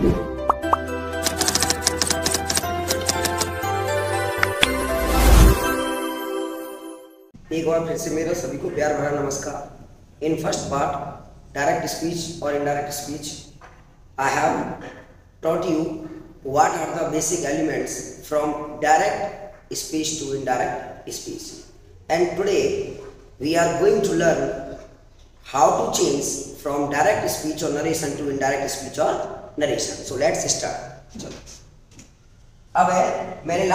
एक बार फिर से मेरा सभी को प्यार भरा नमस्कार। In first part direct speech और indirect speech I have taught you what are the basic elements from direct speech to indirect speech, and today we are going to learn how to change from direct speech or narration to indirect speech or narration. So let's start. चलो अब है, मैंने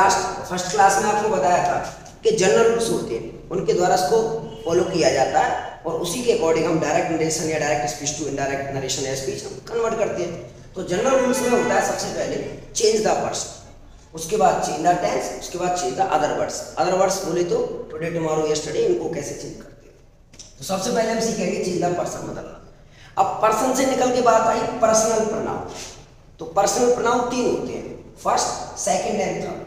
first class में आपको बताया था कि general rules होते हैं, उनके द्वारा इसको फॉलो किया जाता है और उसी के अकॉर्डिंग हम डायरेक्ट नरेशन या direct speech to indirect narration या स्पीच हम कन्वर्ट करते हैं। तो जनरल रूल्स में होता है सबसे पहले चेंज द पर्सन, उसके बाद चेंज द टेंस, उसके बाद change the other words. Other words बोले तो टुडे, टुमारो, यस्टरडे, इनको कैसे चेंज करते हैं। तो सबसे पहले हम सीखेंगे चेंज द पर्सन बदलना। अब पर्सन से निकल के बात आई पर्सनल प्रोनाउन। तो पर्सनल प्रोनाउन 3 होते हैं, फर्स्ट, सेकंड एंड थर्ड।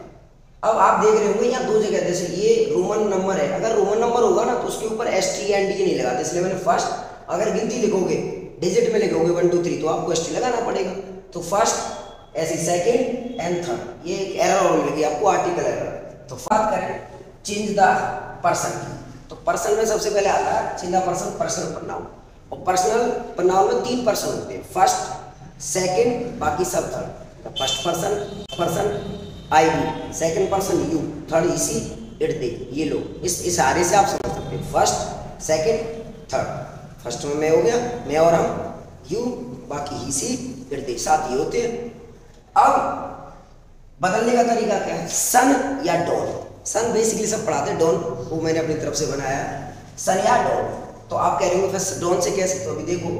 अब आप देख रहे होंगे यहाँ 2 जगह, जैसे ये रोमन नंबर है, अगर रोमन नंबर होगा ना तो उसके ऊपर ST एंड D नहीं लगाते, इसलिए मैंने फर्स्ट, अगर गिनती लिखोगे डिजिट में लिखोगे 1 2 3 तो आपको ST लगाना पड़ेगा। तो फर्स्ट ऐसे, सेकंड एंड थर्ड, ये एक एरर और मिलेगी आपको, आर्टिकल एरर। तो बात करें चेंज द पर्सन की, तो पर्सन में सबसे पहले आता है change the person, personal pronoun. और पर्सनल प्रोनाउन में 3 पर्सन होते हैं, फर्स्ट, सेकंड, बाकी सब थर्ड। फर्स्ट पर्सन आई भी, सेकंड पर्सन यू, थर्ड इसी, इट दे, ये लोग। इस इशारे से आप समझ सकते हैं फर्स्ट, सेकंड, थर्ड। फर्स्ट में मैं हो गया, मैं और हम, यू, बाकी ही सी, इट दे, साथ ये होते हैं। अब बदलने का तरीका क्या है, सन या डॉन। सन बेसिकली सब पढ़ाते हैं, डॉन वो मैंने अपनी तरफ से बनाया, सन या डॉन। तो आप कह रहे हो फिर डॉन से कैसे, तो अभी देखो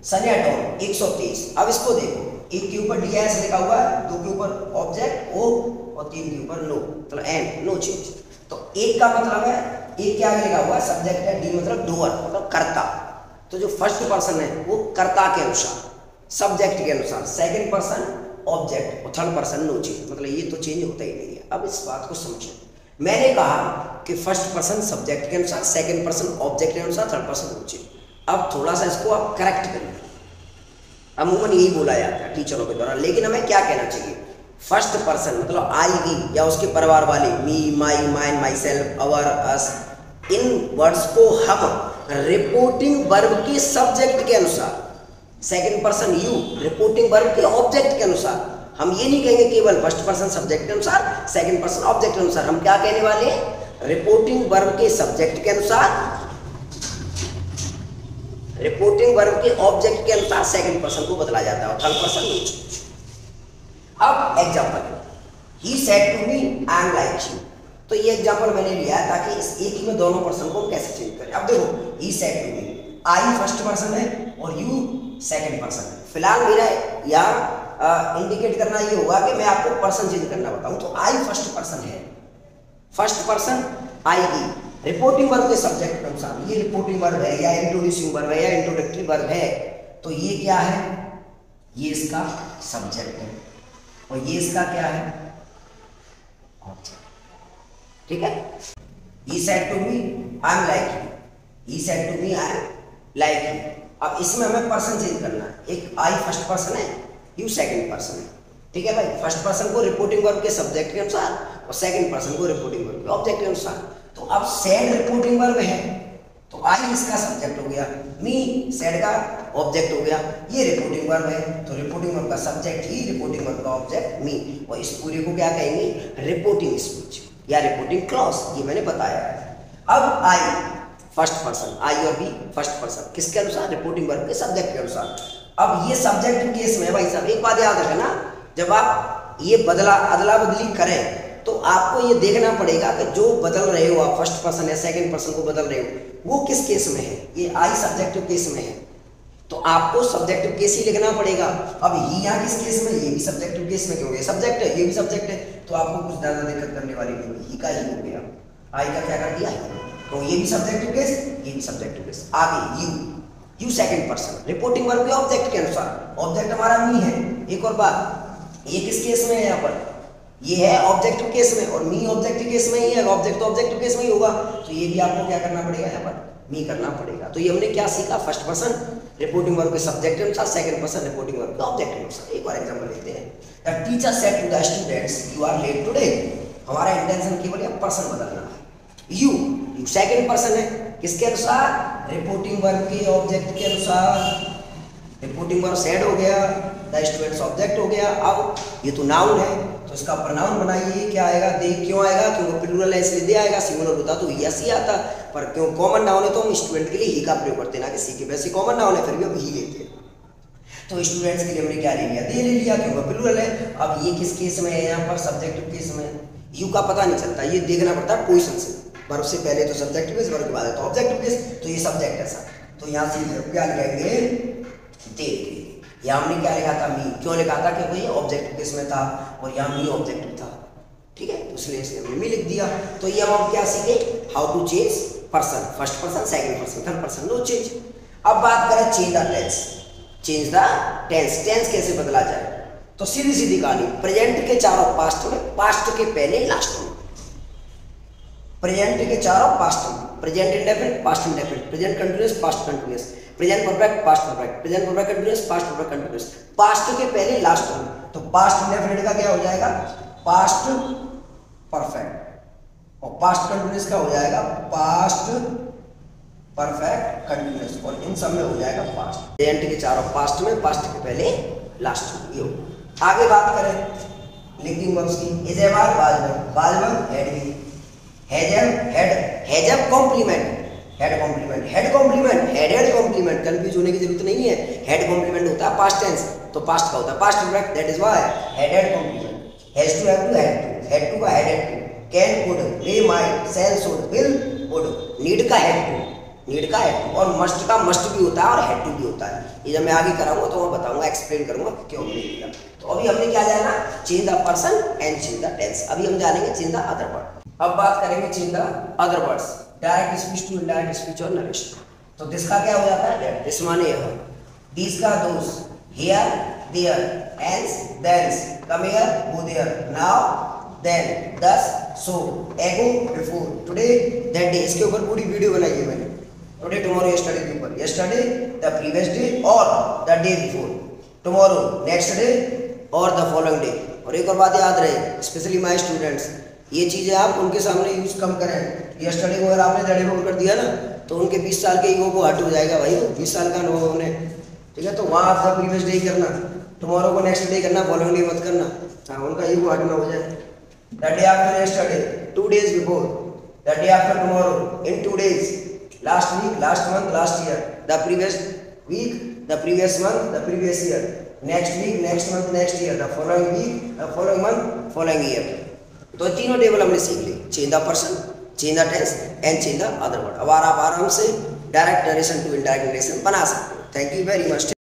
सन या डॉन 123। अब इसको देखो, एक के ऊपर DIS लिखा हुआ है, 2 के ऊपर ऑब्जेक्ट O और 3 के ऊपर नो, मतलब एंड, नो चेंज। तो एक का मतलब है, एक के आगे लिखा हुआ है सब्जेक्ट है, D मतलब डूअर, मतलब कर्ता। तो जो फर्स्ट पर्सन है वो कर्ता के अनुसार, सब्जेक्ट के अनुसार, सेकंड पर्सन ऑब्जेक्ट और थर्ड पर्सन नो चेंज, मतलब ये तो चेंज होता ही नहीं है। अब इस बात को समझें, मैंने कहा कि फर्स्ट पर्सन सब्जेक्ट के अनुसार, सेकंड पर्सन ऑब्जेक्ट के अनुसार, थर्ड पर्सन नो चेंज। अब थोड़ा सा इसको आप करेक्ट करिए, अमूमन यही बोला जाता है टीचरों के द्वारा, लेकिन हमें क्या कहना चाहिए, फर्स्ट पर्सन मतलब आई वी या उसके परिवार वाले, me, my, mine, myself, our, us, इन वर्ड्स को हम रिपोर्टिंग वर्ब के सब्जेक्ट के अनुसार, second person you reporting verb के ऑब्जेक्ट के अनुसार, हम ये नहीं कहेंगे केवल फर्स्ट पर्सन सब्जेक्ट के अनुसार, सेकंड पर्सन ऑब्जेक्ट के अनुसार। हम क्या कहने वाले हैं, रिपोर्टिंग वर्ब के सब्जेक्ट के अनुसार, रिपोर्टिंग वर्ब के ऑब्जेक्ट के अनुसार सेकंड पर्सन को बदला जाता है और थर्ड पर्सन नो चेंज। अब example, he said to me I am like you. तो ये एग्जांपल मैंने लिया है ताकि इस एक ही में दोनों पर्सन को कैसे चेंज करें। अब देखो, he said to me, I first person है और यू सेकंड पर्सन है। फिलहाल मेरा यहाँ इंडिकेट करना ये होगा कि मैं आपको पर्सन चेंज करना बताऊं। तो आई फर्स्ट पर्सन है, फर्स्ट पर्सन आई की रिपोर्टिंग वर्ब के सब्जेक्ट के अनुसार, ये रिपोर्टिंग वर्ब है या इंट्रोड्यूसिंग वर्ब है या इंट्रोडक्टरी वर्ब है, तो ये क्या है, ये इसका सब्जेक्ट है और ये इसका क्या है, ऑब्जेक्ट। ठीक है, he said to me I am like you, he said to me I am like you। अब इसमें हमें पर्सन चेंज करना है, एक आई फर्स्ट पर्सन है, यू सेकंड पर्सन है। ठीक है भाई, फर्स्ट पर्सन को रिपोर्टिंग वर्ब के सब्जेक्ट के अनुसार और सेकंड पर्सन को रिपोर्टिंग वर्ब के ऑब्जेक्ट के अनुसार। तो अब सैड रिपोर्टिंग वर्ब है तो आई इसका सब्जेक्ट हो गया, मी सैड का ऑब्जेक्ट हो गया, ये रिपोर्टिंग वर्ब है तो रिपोर्टिंग वर्ब का सब्जेक्ट ही, रिपोर्टिंग वर्ब का ऑब्जेक्ट मी। और इस पूरे को क्या कहेंगे, रिपोर्टिंग स्पीच या रिपोर्टिंग क्लॉज, ये मैंने बताया है। अब आई फर्स्ट पर्सन, आई और बी फर्स्ट पर्सन, किसके अनुसार, रिपोर्टिंग वर्ब के सब्जेक्ट के अनुसार। अब ये सब्जेक्ट केस में भाई साहब एक बात याद रखना, जब आप ये अदला बदली करें तो आपको ये देखना पड़ेगा कि जो बदल रहे हो आप, फर्स्ट पर्सन या सेकंड पर्सन को बदल रहे हो, वो किस केस में है। ये आई सब्जेक्टिव केस में है तो आपको सब्जेक्टिव केस ही लिखना पड़ेगा। अब ही यहाँ किस केस में, ये भी सब्जेक्टिव केस में, क्योंकि सब्जेक्ट है, ये भी सब्जेक्ट है, तो आपको कुछ ज्यादा दिक्कत करने वाली नहीं, ही का ही हो गया, आई का क्या कर दिया, तो ये भी सब्जेक्टिव केस, ये भी सब्जेक्टिव केस। आगे you second person, reporting verb के ऑब्जेक्ट के अनुसार, ऑब्जेक्ट हमारा मी है। एक और बात, ये किस केस में है, यहाँ पर ये है ऑब्जेक्टिव केस में और मी ऑब्जेक्टिव केस में ही है, ऑब्जेक्ट तो ऑब्जेक्टिव केस में ही होगा, तो ये भी आपको क्या करना पड़ेगा, यहाँ पर मी करना पड़ेगा। तो ये हमने क्या सीखा, फर्स्ट पर्सन, रिपोर्टिंग वर्ब के सब्जेक्ट के अनुसार, सेकंड पर्सन रिपोर्टिंग वर्ब के ऑब्जेक्ट के अनुसार। एक और एग्जांपल लेते हैं। The teacher said to the students you are late today. हमारा इंटेंशन केवल यह पर्सन बदलना है। यू सेकंड पर्सन है, किसके अनुसार? रिपोर्टिंग वर्ब के ऑब्जेक्ट के अनुसार। रिपोर्टिंग वर्ब सेड हो गया, द स्टूडेंट्स ऑब्जेक्ट हो गया। अब ये तो नाउन है तो इसका प्रोनाउन बनाइए, क्या आएगा? दे। क्यों आएगा? क्योंकि प्लूरल है इसलिए दे आएगा। सिंगुलर होता तो यस ही आता, पर क्यों कॉमन नाउन है तो हम स्टूडेंट के लिए ही का प्रयोग करते हैं, ना कि सी के। वैसे कॉमन नाउन है फिर भी हम ही लेते हैं। तो स्टूडेंट्स के लिए हमने क्या ले लिया? दे ले लिया, क्योंकि प्लूरल है। अब ये किस केस में है? यहाँ पर सब्जेक्टिव केस में। यू का पता नहीं चलता, ये देखना पड़ता है पोजीशन से। वर्ब से पहले तो सब्जेक्टिव केस, वर्ब के बाद तो ऑब्जेक्टिव केस। तो ये सब्जेक्ट है सर, तो यहाँ से क्या लिखेंगे? दे। यहाँ हमने क्या लिखा था? मी। क्यों लिखा था? क्योंकि ये ऑब्जेक्टिव केस में था और यहाँ मी ऑब्जेक्टिव था, ठीक है, तो इसलिए इसने हमने मी लिख दिया। तो ये हम क्या सीखे? How to change person, first person, second person, third person, no change. अब बात करें change the tense. Change the tense, tense कैसे बदला जाए? तो सीधी सीधी कहानी, प्रेजेंट के चारों पास्ट में, पास्ट के पहले लास्ट में। प्रेजेंट के चारों पास्ट में, present indefinite, past indefinite, present continuous, past continuous, present perfect, past perfect, present perfect continuous, past perfect continuous. Past के पहले लास्ट में, तो पास्ट इंडेफिनिट का क्या हो जाएगा? Past perfect. और पास्ट कंटीन्यूअस का हो जाएगा? Past perfect continuous. और इन सब में हो जाएगा पास्ट। प्रेजेंट के चारों पास्ट में, पास्ट के पहले लास्ट में। ये आगे बात करें लिंकिंग वर्ब्स की। Is ever, was, was had be, has complement, had complement, had complement, headed complement. Confuse होने की जरूरत नहीं है। हेड कॉम्प्लीमेंट होता है पास्ट टेंस, तो पास्ट का होता है past perfect, that is why headed complement. Has to, have to, had to का had had to, can, could, may, might, shall, should, will, would. Need का हैड टू, नीड का had to, और must का must भी होता है और had to भी होता है। ये जब मैं आगे कराऊंगा तो मैं बताऊंगा, एक्सप्लेन करूंगा क्यों हमने किया। तो अभी हमने क्या जाना? Change the person and change the tense. अभी हम जानेंगे चेंज द अदर वर्ड। अब बात करेंगे change the other words, direct speech to indirect speech और नरेशन। तो दिस का क्या हो जाता है? दैट। दिस माने यह, दीस का those, here, there, hence, thence, come here, go there, now, then, thus, so, एगो, बिफोर, टुडे, दैट डे। इसके ऊपर पूरी वीडियो बनाई है मैंने, टुडे, टुमारो, यस्टरडे के ऊपर। यस्टरडे, द प्रीवियस डे और the day before, tomorrow, next day और द फॉलोइंग डे। और एक और बात याद रहे, स्पेशली माय स्टूडेंट्स, ये चीजें आप उनके सामने यूज कम करें। यस्टरडे को अगर आपने दैट डे कर दिया ना, तो उनके 20 साल के ईगो को हट हो जाएगा भाई, 20 साल का अनुभव उन्हें, ठीक है। तो वहाँ आप द प्रीवियस डे करना, टुमारो को नेक्स्ट डे करना, फॉलोइंग डे मत करना। हाँ, उनका ईगो हट ना हो जाए। The day after yesterday, 2 days before, the day after tomorrow, in 2 days, last week, last month, last year, the previous week, the previous month, the previous year, next week, next month, next year, the following week, the following month, following year. तो तीनों table हमने सीख ली, change the person, change the tense and change the other word. अब आप आराम से direct narration to indirect narration बना सकते हो। Thank you very much.